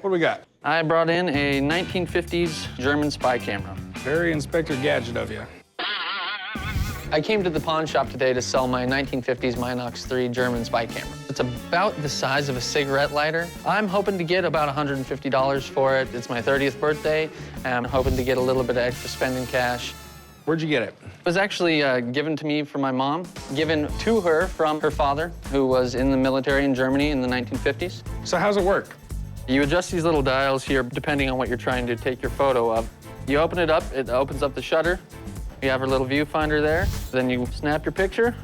What do we got? I brought in a 1950s German spy camera. Very Inspector Gadget of you. I came to the pawn shop today to sell my 1950s Minox 3 German spy camera. It's about the size of a cigarette lighter. I'm hoping to get about $150 for it. It's my 30th birthday, and I'm hoping to get a little bit of extra spending cash. Where'd you get it? It was actually given to me from my mom, given to her from her father, who was in the military in Germany in the 1950s. So how's it work? You adjust these little dials here depending on what you're trying to take your photo of. You open it up, it opens up the shutter. You have our little viewfinder there. Then you snap your picture,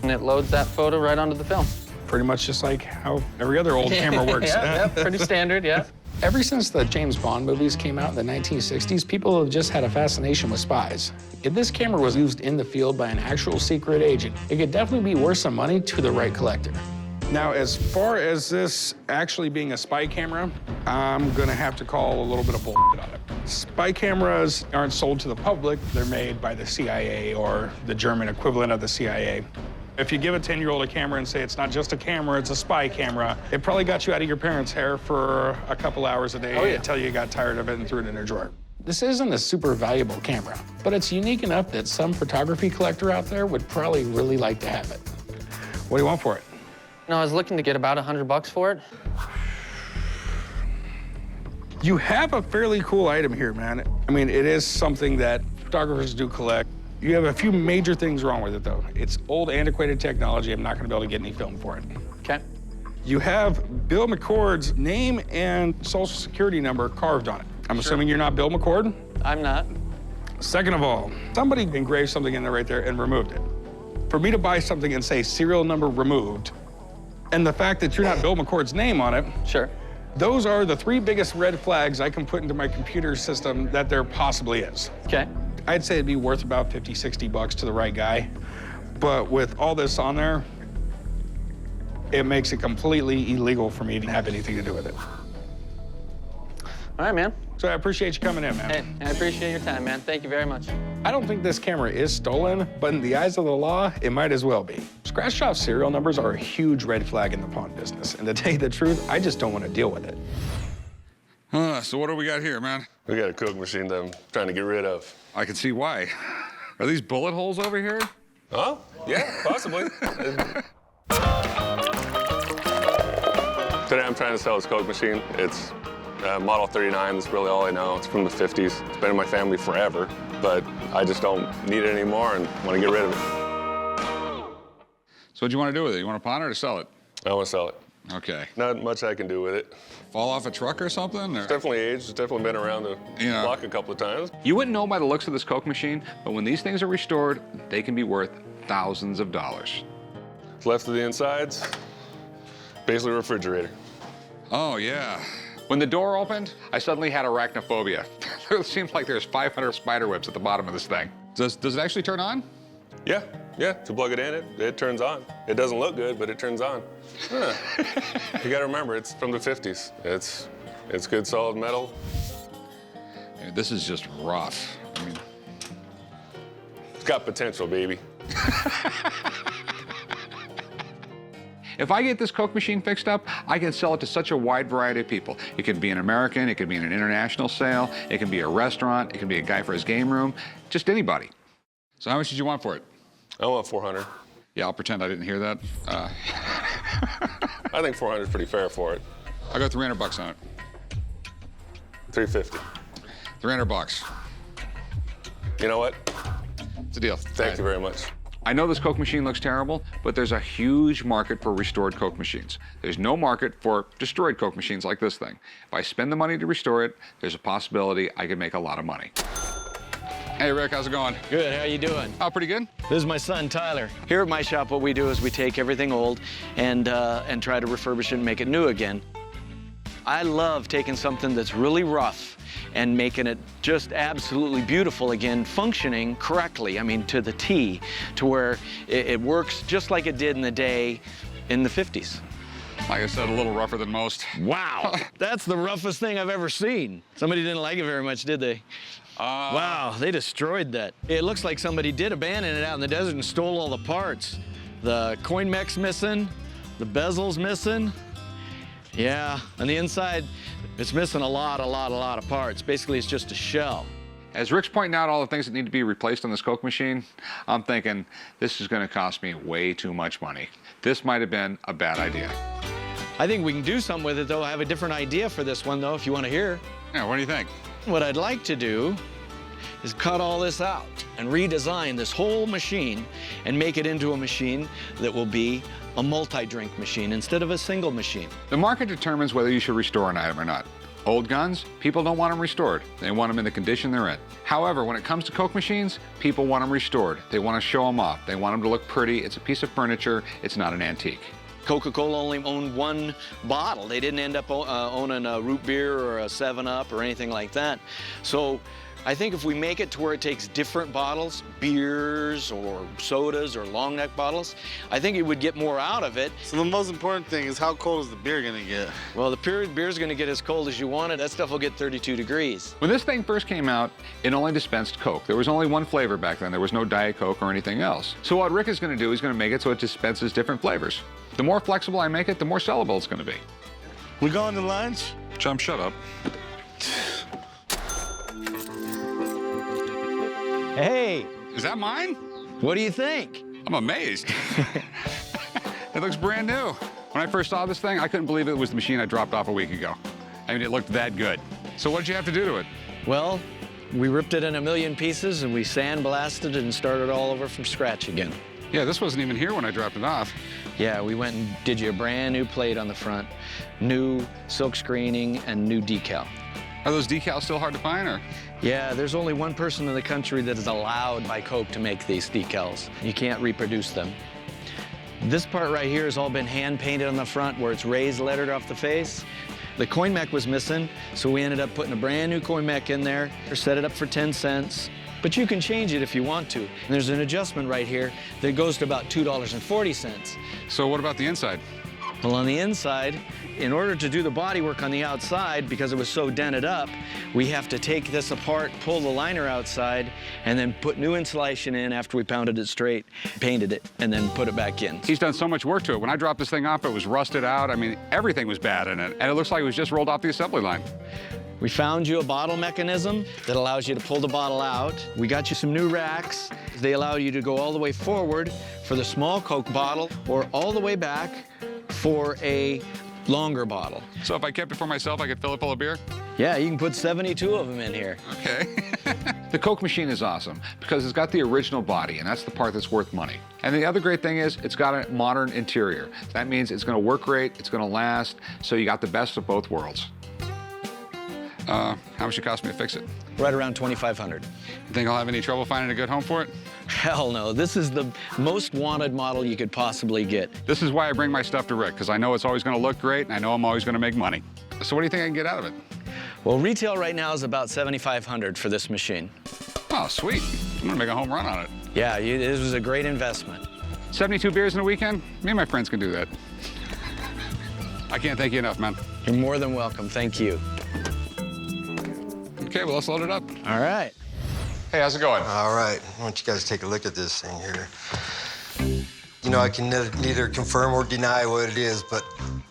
and it loads that photo right onto the film. Pretty much just like how every other old camera works. Yeah, pretty standard, yeah. Ever since the James Bond movies came out in the 1960s, people have just had a fascination with spies. If this camera was used in the field by an actual secret agent, it could definitely be worth some money to the right collector. Now, as far as this actually being a spy camera, I'm gonna have to call a little bit of bullshit on it. Spy cameras aren't sold to the public. They're made by the CIA or the German equivalent of the CIA. If you give a 10-year-old a camera and say it's not just a camera, it's a spy camera, it probably got you out of your parents' hair for a couple hours a day until you got tired of it and threw it in a drawer. This isn't a super valuable camera, but it's unique enough that some photography collector out there would probably really like to have it. What do you want for it? No, I was looking to get about $100 for it. You have a fairly cool item here, man. I mean, it is something that photographers do collect. You have a few major things wrong with it, though. It's old, antiquated technology. I'm not going to be able to get any film for it. Okay. You have Bill McCord's name and social security number carved on it. I'm assuming you're not Bill McCord? I'm not. Second of all, somebody engraved something in there right there and removed it. For me to buy something and say serial number removed, and the fact that you're not Bill McCord's name on it, Sure. those are the 3 biggest red flags I can put into my computer system that there possibly is. Okay. I'd say it'd be worth about 50, 60 bucks to the right guy. But with all this on there, it makes it completely illegal for me to have anything to do with it. All right, man. So I appreciate you coming in, man. Hey, I appreciate your time, man. Thank you very much. I don't think this camera is stolen, but in the eyes of the law, it might as well be. Scratch shop serial numbers are a huge red flag in the pawn business. And to tell you the truth, I just don't want to deal with it. So what do we got here, man? We got a Coke machine that I'm trying to get rid of. I can see why. Are these bullet holes over here? Oh, yeah, possibly. Today I'm trying to sell this Coke machine. It's Model 39, that's really all I know. It's from the 50s. It's been in my family forever, but I just don't need it anymore and want to get rid of it. So what do you want to do with it? You want to pawn it or sell it? I want to sell it. Okay. Not much I can do with it. Fall off a truck or something? Or? It's definitely aged. It's definitely been around the block a couple of times. You wouldn't know by the looks of this Coke machine, but when these things are restored, they can be worth thousands of dollars. What's left of the insides, basically a refrigerator. Oh, yeah. When the door opened, I suddenly had arachnophobia. It seemed like there's 500 spider webs at the bottom of this thing. Does it actually turn on? Yeah. To plug it in, it turns on. It doesn't look good, but it turns on. Huh. You gotta remember, it's from the 50s. It's good solid metal. Dude, this is just rough. I mean, it's got potential, baby. If I get this Coke machine fixed up, I can sell it to such a wide variety of people. It can be an American, it can be in an international sale, it can be a restaurant, it can be a guy for his game room, just anybody. So how much did you want for it? I want 400. Yeah, I'll pretend I didn't hear that. I think 400 is pretty fair for it. I'll go 300 bucks on it. 350. 300 bucks. You know what? It's a deal. Thank you very much. I know this Coke machine looks terrible, but there's a huge market for restored Coke machines. There's no market for destroyed Coke machines like this thing. If I spend the money to restore it, there's a possibility I could make a lot of money. Hey, Rick, how's it going? Good, how you doing? Oh, pretty good. This is my son, Tyler. Here at my shop, what we do is we take everything old and try to refurbish it and make it new again. I love taking something that's really rough and making it just absolutely beautiful again, functioning correctly, I mean, to the T, to where it works just like it did in the day in the 50s. Like I said, a little rougher than most. Wow, that's the roughest thing I've ever seen. Somebody didn't like it very much, did they? Wow, they destroyed that. It looks like somebody did abandon it out in the desert and stole all the parts. The coin mech's missing, the bezel's missing. Yeah, on the inside, it's missing a lot of parts. Basically, it's just a shell. As Rick's pointing out all the things that need to be replaced on this Coke machine, I'm thinking this is going to cost me way too much money. This might have been a bad idea. I think we can do something with it, though. I have a different idea for this one, though, if you want to hear. Yeah, what do you think? What I'd like to do is cut all this out and redesign this whole machine and make it into a machine that will be a multi-drink machine instead of a single machine. The market determines whether you should restore an item or not. Old guns, people don't want them restored. They want them in the condition they're in. However, when it comes to Coke machines, people want them restored. They want to show them off. They want them to look pretty. It's a piece of furniture. It's not an antique. Coca-Cola only owned one bottle. They didn't end up owning a root beer or a 7-Up or anything like that. So I think if we make it to where it takes different bottles, beers or sodas or long neck bottles, I think it would get more out of it. So the most important thing is how cold is the beer gonna get? Well, the beer's gonna get as cold as you want it. That stuff will get 32 degrees. When this thing first came out, it only dispensed Coke. There was only one flavor back then. There was no Diet Coke or anything else. So what Rick is gonna do, he's gonna make it so it dispenses different flavors. The more flexible I make it, the more sellable it's gonna be. We going to lunch? Chum, shut up. Hey, Is that mine? what do you think? I'm amazed. It looks brand new. When I first saw this thing, I couldn't believe it was the machine I dropped off a week ago. I mean, it looked that good. So what did you have to do to it? Well, we ripped it in a million pieces and we sandblasted it and started all over from scratch again. Yeah, this wasn't even here when I dropped it off. Yeah, we went and did you a brand new plate on the front, new silk screening, and new decal. Are those decals still hard to find, or? Yeah, there's only one person in the country that is allowed by Coke to make these decals. You can't reproduce them. This part right here has all been hand painted on the front where it's raised lettered off the face. The coin mech was missing, so we ended up putting a brand new coin mech in there, set it up for 10 cents. But you can change it if you want to. And there's an adjustment right here that goes to about $2.40. So what about the inside? Well, on the inside, in order to do the body work on the outside, because it was so dented up, we have to take this apart, pull the liner outside, and then put new insulation in after we pounded it straight, painted it, and then put it back in. He's done so much work to it. When I dropped this thing off, it was rusted out. I mean, everything was bad in it. And it looks like it was just rolled off the assembly line. We found you a bottle mechanism that allows you to pull the bottle out. We got you some new racks. They allow you to go all the way forward for the small Coke bottle or all the way back for a longer bottle. So if I kept it for myself, I could fill it full of beer? Yeah, you can put 72 of them in here. Okay. The Coke machine is awesome because it's got the original body, and that's the part that's worth money. And the other great thing is it's got a modern interior. That means it's gonna work great, it's gonna last, so you got the best of both worlds. How much it cost me to fix it? Right around $2,500. You think I'll have any trouble finding a good home for it? Hell no, this is the most wanted model you could possibly get. This is why I bring my stuff to Rick, because I know it's always gonna look great, and I know I'm always gonna make money. So what do you think I can get out of it? Well, retail right now is about $7,500 for this machine. Oh, sweet. I'm gonna make a home run on it. Yeah, this was a great investment. 72 beers in a weekend? Me and my friends can do that. I can't thank you enough, man. You're more than welcome, thank you. Okay, well, let's load it up. All right. Hey, how's it going? All right, I want you guys to take a look at this thing here. You know, I can neither confirm or deny what it is, but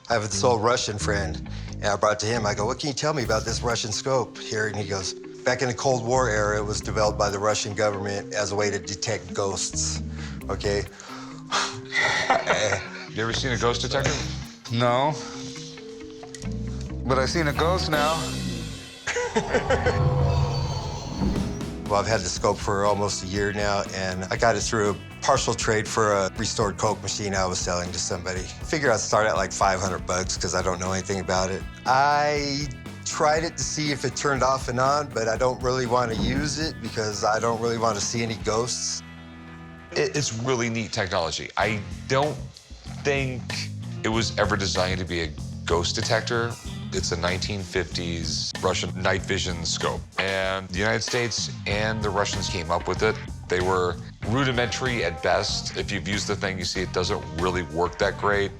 I have this old Russian friend, and I brought it to him. I go, what can you tell me about this Russian scope here? And he goes, back in the Cold War era, it was developed by the Russian government as a way to detect ghosts, okay? You ever seen a ghost detector? No. But I've seen a ghost now. Well, I've had the scope for almost a year now, and I got it through a partial trade for a restored Coke machine I was selling to somebody. Figure I'd start at like 500 bucks because I don't know anything about it. I tried it to see if it turned off and on, but I don't really want to use it because I don't really want to see any ghosts. It's really neat technology. I don't think it was ever designed to be a ghost detector. It's a 1950s Russian night vision scope. And the United States and the Russians came up with it. They were rudimentary at best. If you've used the thing, you see it doesn't really work that great.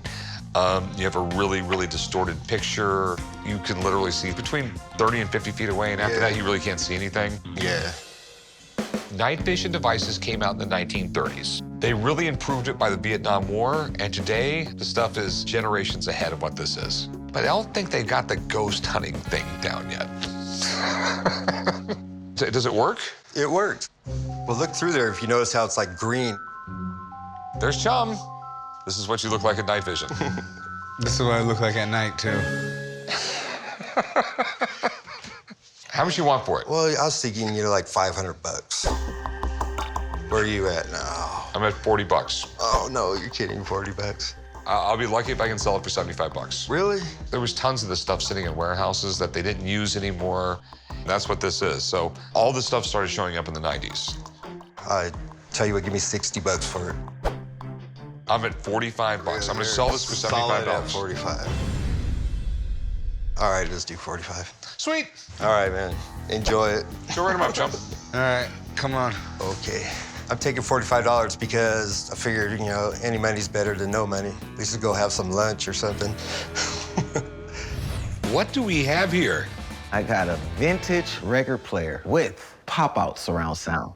You have a really, really distorted picture. You can literally see between 30 and 50 feet away, and after that, you really can't see anything. Yeah. Night vision devices came out in the 1930s. They really improved it by the Vietnam War, and today, the stuff is generations ahead of what this is. but I don't think they got the ghost hunting thing down yet. Does it work? It works. Well, look through there if you notice how it's like green. There's Chum. This is what you look like at night vision. This is what I look like at night, too. How much you want for it? Well, I was thinking, like $500. Where are you at now? I'm at 40 bucks. Oh, no, you're kidding, 40 bucks. I'll be lucky if I can sell it for 75 bucks. Really? There was tons of this stuff sitting in warehouses that they didn't use anymore. That's what this is. So all this stuff started showing up in the 90s. I tell you what, give me 60 bucks for it. I'm at 45 bucks. I'm gonna sell this for $75. Solid at 45. All right, let's do 45. Sweet. All right, man. Enjoy it. Go write them up, Chum. All right, come on. Okay. I'm taking $45 because I figured, any money's better than no money. At least go have some lunch or something. What do we have here? I got a vintage record player with pop-out surround sound.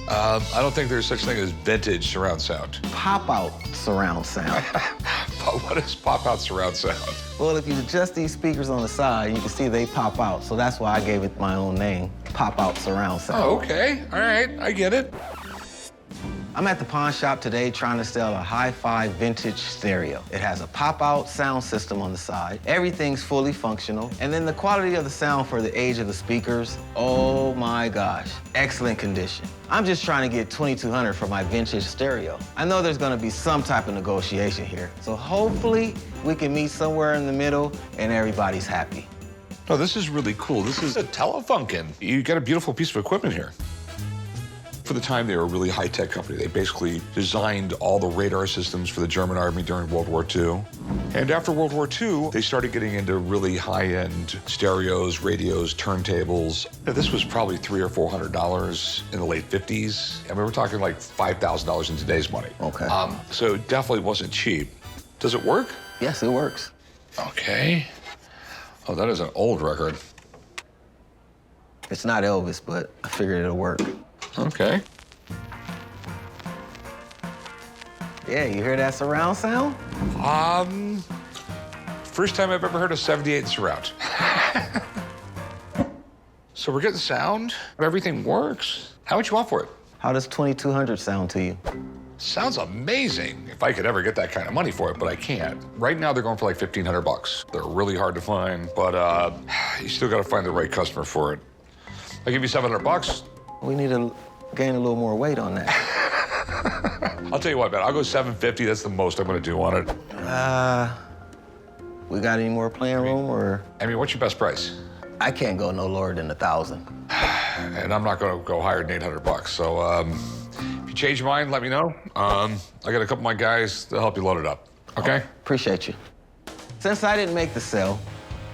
I don't think there's such thing as vintage surround sound. Pop-out surround sound. But what is pop-out surround sound? Well, if you adjust these speakers on the side, you can see they pop out. So that's why I gave it my own name, pop-out surround sound. Oh, okay. All right, I get it. I'm at the pawn shop today trying to sell a hi-fi vintage stereo. It has a pop-out sound system on the side. Everything's fully functional. And then the quality of the sound for the age of the speakers, oh my gosh, excellent condition. I'm just trying to get $2,200 for my vintage stereo. I know there's gonna be some type of negotiation here. So hopefully we can meet somewhere in the middle and everybody's happy. Oh, this is really cool. This is a Telefunken. You got a beautiful piece of equipment here. For the time, they were a really high-tech company. They basically designed all the radar systems for the German army during World War II. And after World War II, they started getting into really high-end stereos, radios, turntables. This was probably $300 or $400 in the late 50s. I mean, we're talking like $5,000 in today's money. Okay. So it definitely wasn't cheap. Does it work? Yes, it works. Okay. Oh, that is an old record. It's not Elvis, but I figured it'll work. Okay. Yeah, you hear that surround sound? First time I've ever heard a 78 surround. So we're getting sound. Everything works. How much you want for it? How does $2,200 sound to you? Sounds amazing. If I could ever get that kind of money for it, but I can't. Right now, they're going for like 1,500 bucks. They're really hard to find, but you still got to find the right customer for it. I'll give you 700 bucks. We need to gain a little more weight on that. I'll tell you what, man, I'll go 750. That's the most I'm going to do on it. We got any more playing room, or? I mean, what's your best price? I can't go no lower than 1,000. And I'm not going to go higher than 800 bucks. So if you change your mind, let me know. I got a couple of my guys to help you load it up. Okay? Appreciate you. Since I didn't make the sale,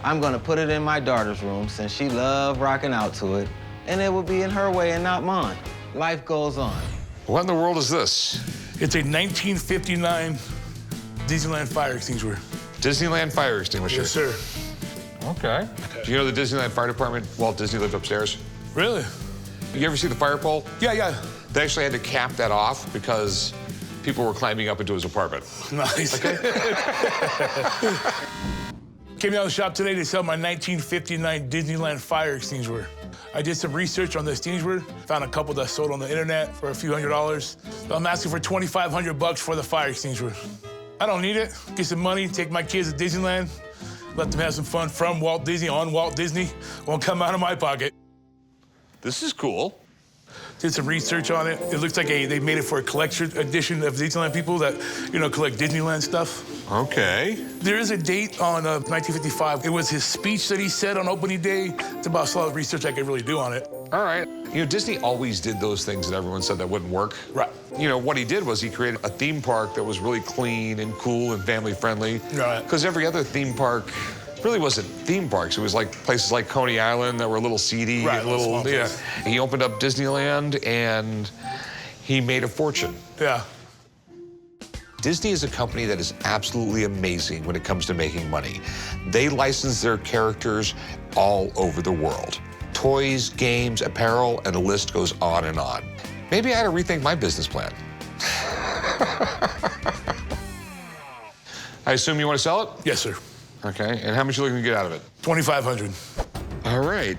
I'm going to put it in my daughter's room since she loved rocking out to it. And it will be in her way and not mine. Life goes on. What in the world is this? It's a 1959 Disneyland fire extinguisher. Disneyland fire extinguisher. Yes, sir. Okay. Do you know the Disneyland Fire Department, Walt Disney lived upstairs? Really? You ever see the fire pole? Yeah. They actually had to cap that off because people were climbing up into his apartment. Nice. Okay. Came down to the shop today to sell my 1959 Disneyland fire extinguisher. I did some research on the extinguisher, found a couple that sold on the internet for a few $100s. So I'm asking for $2,500 for the fire extinguisher. I don't need it. Get some money, take my kids to Disneyland, let them have some fun from Walt Disney, on Walt Disney. Won't come out of my pocket. This is cool. Did some research on it. It looks like they made it for a collection edition of Disneyland people that, collect Disneyland stuff. Okay. There is a date on 1955. It was his speech that he said on opening day. It's about as lot of research I could really do on it. All right. Disney always did those things that everyone said that wouldn't work. Right. What he did was he created a theme park that was really clean and cool and family friendly. Right. Because every other theme park really wasn't theme parks. It was like places like Coney Island that were a little seedy. Right, little, yeah. He opened up Disneyland and he made a fortune. Yeah. Disney is a company that is absolutely amazing when it comes to making money. They license their characters all over the world. Toys, games, apparel, and the list goes on and on. Maybe I ought to rethink my business plan. I assume you want to sell it? Yes, sir. Okay, and how much are you looking to get out of it? $2,500. All right.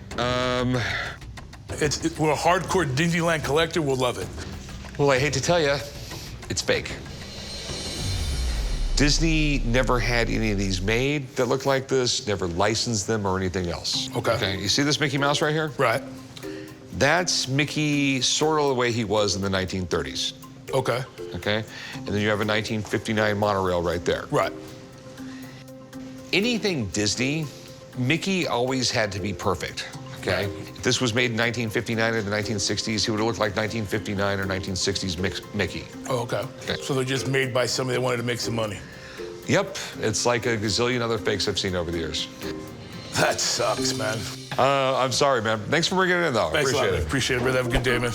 We're a hardcore Disneyland collector. We'll love it. Well, I hate to tell you, it's fake. Disney never had any of these made that look like this, never licensed them or anything else. Okay. You see this Mickey Mouse right here? Right. That's Mickey sort of the way he was in the 1930s. Okay. Okay? And then you have a 1959 monorail right there. Right. Anything Disney, Mickey always had to be perfect. Okay? If this was made in 1959 or the 1960s, he would have looked like 1959 or 1960s Mickey. Oh, okay. So they're just made by somebody that wanted to make some money. Yep. It's like a gazillion other fakes I've seen over the years. That sucks, man. I'm sorry, man. Thanks for bringing it in, though. Thanks a lot, Appreciate man. it. Appreciate it, brother. Have a good day, man.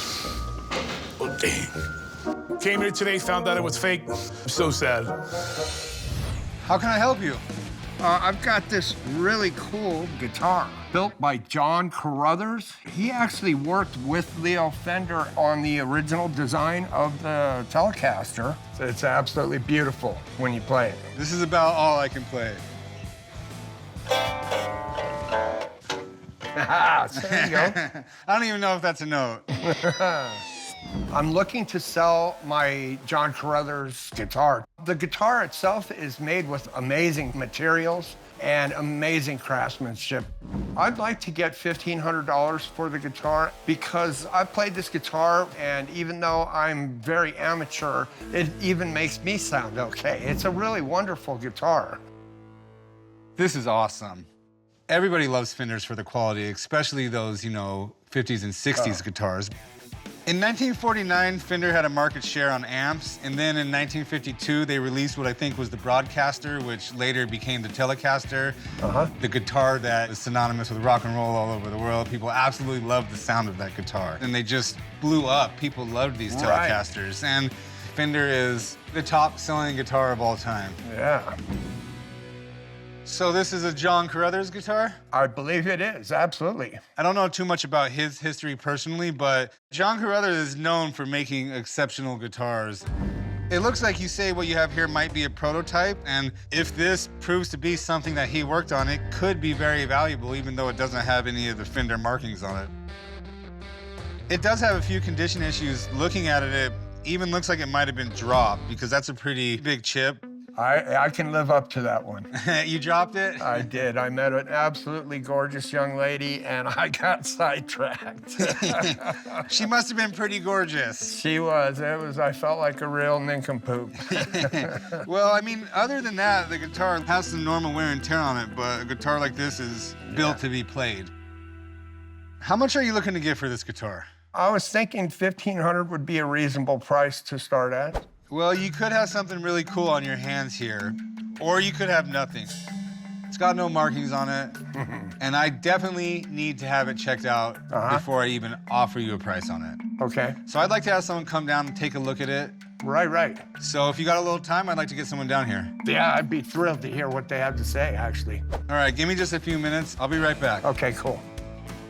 Oh, dang. Came here today, found out it was fake. I'm so sad. How can I help you? I've got this really cool guitar built by John Caruthers. He actually worked with Leo Fender on the original design of the Telecaster. It's absolutely beautiful when you play it. This is about all I can play. There you go. I don't even know if that's a note. I'm looking to sell my John Caruthers guitar. The guitar itself is made with amazing materials and amazing craftsmanship. I'd like to get $1,500 for the guitar because I've played this guitar, and even though I'm very amateur, it even makes me sound okay. It's a really wonderful guitar. This is awesome. Everybody loves Fenders for the quality, especially those, 50s and 60s guitars. In 1949, Fender had a market share on amps, and then in 1952, they released what I think was the Broadcaster, which later became the Telecaster, the guitar that is synonymous with rock and roll all over the world. People absolutely loved the sound of that guitar, and they just blew up. People loved these Telecasters, and Fender is the top-selling guitar of all time. Yeah. So this is a John Caruthers guitar? I believe it is, absolutely. I don't know too much about his history personally, but John Caruthers is known for making exceptional guitars. It looks like you say what you have here might be a prototype, and if this proves to be something that he worked on, it could be very valuable, even though it doesn't have any of the Fender markings on it. It does have a few condition issues. Looking at it, it even looks like it might have been dropped, because that's a pretty big chip. I can live up to that one. You dropped it? I did. I met an absolutely gorgeous young lady, and I got sidetracked. She must have been pretty gorgeous. She was. I felt like a real nincompoop. Well, I mean, other than that, the guitar has some normal wear and tear on it, but a guitar like this is built to be played. How much are you looking to get for this guitar? I was thinking $1,500 would be a reasonable price to start at. Well, you could have something really cool on your hands here, or you could have nothing. It's got no markings on it, and I definitely need to have it checked out before I even offer you a price on it. Okay. So I'd like to have someone come down and take a look at it. Right. So if you got a little time, I'd like to get someone down here. Yeah, I'd be thrilled to hear what they have to say, actually. All right, give me just a few minutes. I'll be right back. Okay, cool.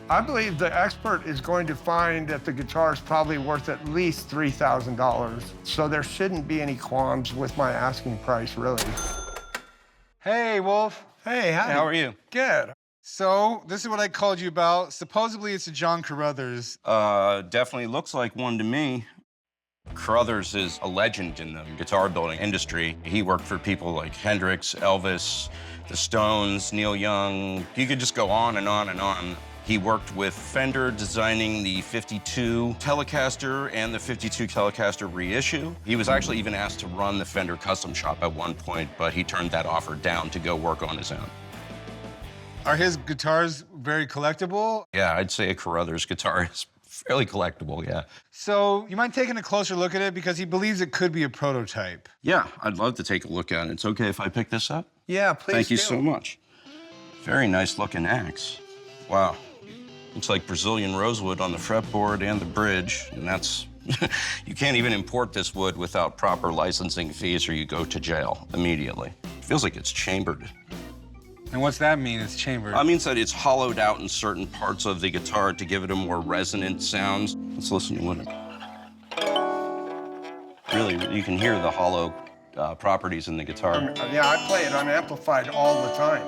I believe the expert is going to find that the guitar is probably worth at least $3,000, so there shouldn't be any qualms with my asking price, really. Hey, Wolf. Hey, how are you? Good. So, this is what I called you about. Supposedly, it's a John Caruthers. Definitely looks like one to me. Caruthers is a legend in the guitar building industry. He worked for people like Hendrix, Elvis, the Stones, Neil Young. You could just go on and on and on. He worked with Fender designing the 52 Telecaster and the 52 Telecaster reissue. He was actually even asked to run the Fender custom shop at one point, but he turned that offer down to go work on his own. Are his guitars very collectible? Yeah, I'd say a Caruthers guitar is fairly collectible, yeah. So, you mind taking a closer look at it? Because he believes it could be a prototype. Yeah, I'd love to take a look at it. It's okay if I pick this up? Yeah, please Thank you do. so much. Very nice looking axe. Wow. Looks like Brazilian rosewood on the fretboard and the bridge, and that's... You can't even import this wood without proper licensing fees or you go to jail immediately. It feels like it's chambered. And what's that mean, it's chambered? It means that it's hollowed out in certain parts of the guitar to give it a more resonant sound. Let's listen to it. Really, you can hear the hollow properties in the guitar. Yeah, I play it unamplified all the time.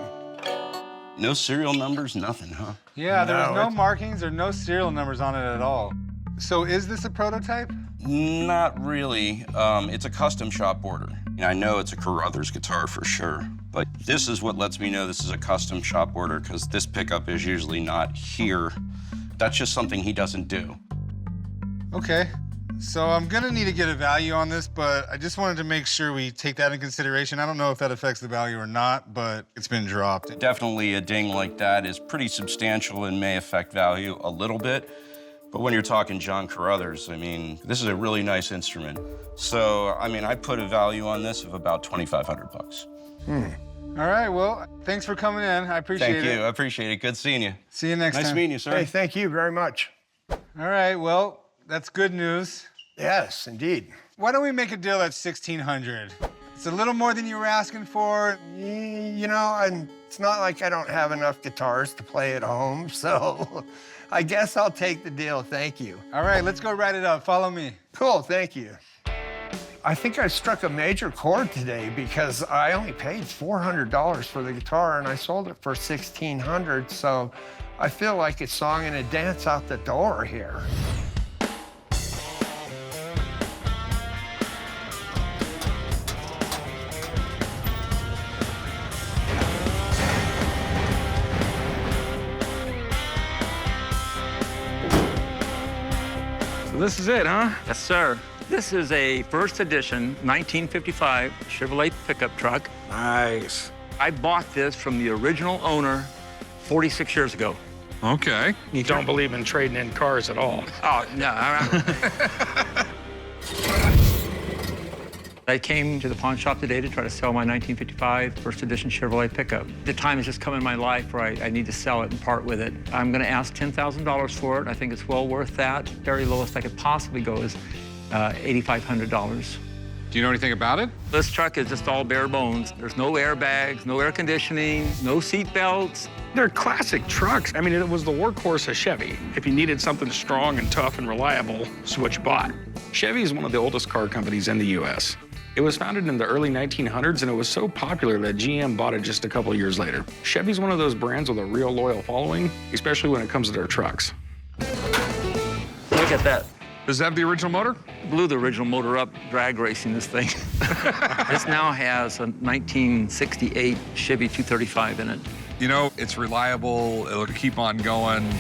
No serial numbers, nothing, huh? Yeah, there's no it's- markings or no serial numbers on it at all. So is this a prototype? Not really. It's a custom shop order. I know it's a Kuthers guitar for sure, but this is what lets me know this is a custom shop order because this pickup is usually not here. That's just something he doesn't do. Okay. So I'm gonna need to get a value on this, but I just wanted to make sure we take that in consideration. I don't know if that affects the value or not, but it's been dropped. Definitely a ding like that is pretty substantial and may affect value a little bit. But when you're talking John Kuthers, I mean, this is a really nice instrument. So, I mean, I put a value on this of about 2,500 bucks. All right, well, thanks for coming in. I appreciate it. Thank you, I appreciate it. Good seeing you. See you next time. Nice meeting you, sir. Hey, thank you very much. All right, well, that's good news. Yes, indeed. Why don't we make a deal at $1,600? It's a little more than you were asking for. You know, it's not like I don't have enough guitars to play at home, so I guess I'll take the deal, thank you. All right, let's go write it up. Follow me. Cool, thank you. I think I struck a major chord today because I only paid $400 for the guitar and I sold it for $1,600, so I feel like it's song and a dance out the door here. This is it, huh? Yes, sir. This is a first edition 1955 Chevrolet pickup truck. Nice. I bought this from the original owner 46 years ago. Okay. You don't believe in trading in cars at all. Oh, no. I came to the pawn shop today to try to sell my 1955 first edition Chevrolet pickup. The time has just come in my life where I need to sell it and part with it. I'm going to ask $10,000 for it. I think it's well worth that. Very lowest I could possibly go is $8,500. Do you know anything about it? This truck is just all bare bones. There's no airbags, no air conditioning, no seat belts. They're classic trucks. I mean, it was the workhorse of Chevy. If you needed something strong and tough and reliable, it's what you bought. Chevy is one of the oldest car companies in the U.S. It was founded in the early 1900s, and it was so popular that GM bought it just a couple years later. Chevy's one of those brands with a real loyal following, especially when it comes to their trucks. Look at that. Does it have the original motor? Blew the original motor up drag racing this thing. This now has a 1968 Chevy 235 in it. You know, it's reliable. It'll keep on going.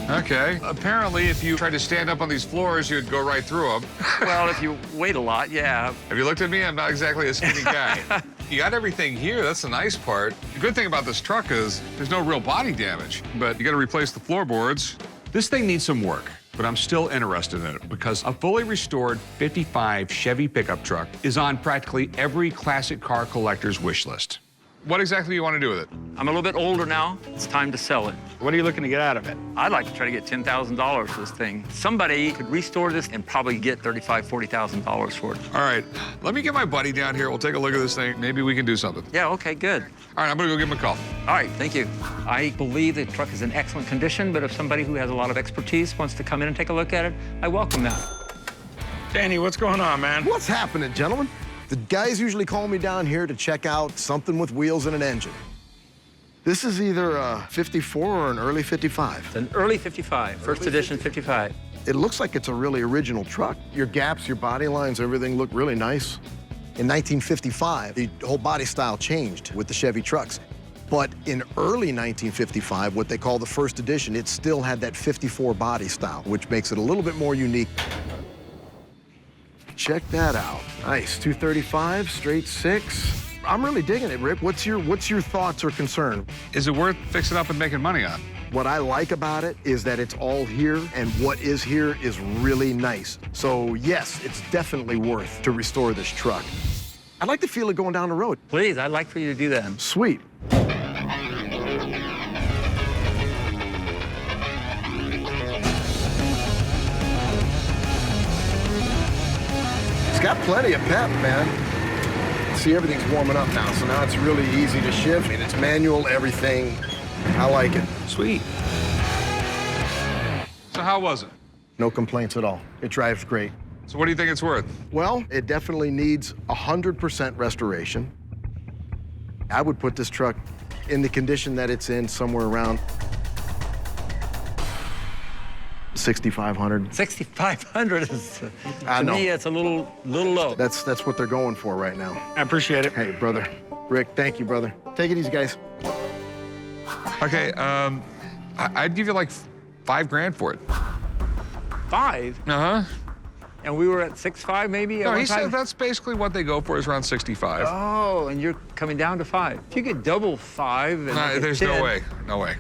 Okay. Apparently, if you tried to stand up on these floors, you'd go right through them. Well, if you wait a lot, yeah. Have you looked at me? I'm not exactly a skinny guy. You got everything here. That's the nice part. The good thing about this truck is there's no real body damage, but you got to replace the floorboards. This thing needs some work, but I'm still interested in it because a fully restored 55 Chevy pickup truck is on practically every classic car collector's wish list. What exactly do you want to do with it? I'm a little bit older now. It's time to sell it. What are you looking to get out of it? I'd like to try to get $10,000 for this thing. Somebody could restore this and probably get $35,000, $40,000 for it. All right, let me get my buddy down here. We'll take a look at this thing. Maybe we can do something. Yeah, okay, good. All right, I'm gonna go give him a call. All right, thank you. I believe the truck is in excellent condition, but if somebody who has a lot of expertise wants to come in and take a look at it, I welcome that. Danny, what's going on, man? What's happening, gentlemen? The guys usually call me down here to check out something with wheels and an engine. This is either a 54 or an early 55. It's an early 55, first edition 55. It looks like it's a really original truck. Your gaps, your body lines, everything look really nice. In 1955, the whole body style changed with the Chevy trucks. But in early 1955, what they call the first edition, it still had that 54 body style, which makes it a little bit more unique. Check that out. Nice, 235, straight six. I'm really digging it, Rick. What's your thoughts or concern? Is it worth fixing up and making money on? What I like about it is that it's all here, and what is here is really nice. So yes, it's definitely worth to restore this truck. I'd like to feel it going down the road. Please, I'd like for you to do that. Sweet. It's got plenty of pep, man. See, everything's warming up now, so now it's really easy to shift. I mean, it's manual, everything. I like it. Sweet. So how was it? No complaints at all. It drives great. So what do you think it's worth? Well, it definitely needs 100% restoration. I would put this truck in the condition that it's in somewhere around 6,500. 6,500 is, I to know. me, it's a little low. That's what they're going for right now. I appreciate it. Hey, brother. Rick, thank you, brother. Take it easy, guys. Okay, I'd give you like $5 grand for it. 5? Uh-huh. And we were at 6.5 maybe at No, one he time? said that's basically what they go for is around 65. Oh, and you're coming down to 5. If you could double 5 and make it There's 10, no way, no way.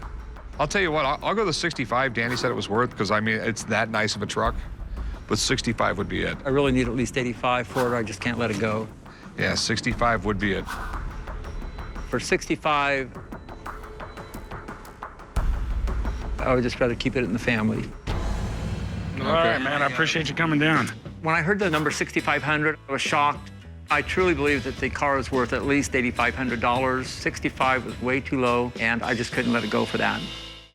I'll tell you what, I'll go the 65 Danny said it was worth, because I mean, it's that nice of a truck, but 65 would be it. I really need at least 85 for it. I just can't let it go. Yeah, 65 would be it. For 65, I would just rather keep it in the family. All right, man, I appreciate you coming down. When I heard the number 6,500, I was shocked. I truly believe that the car is worth at least $8,500. 65 was way too low, and I just couldn't let it go for that.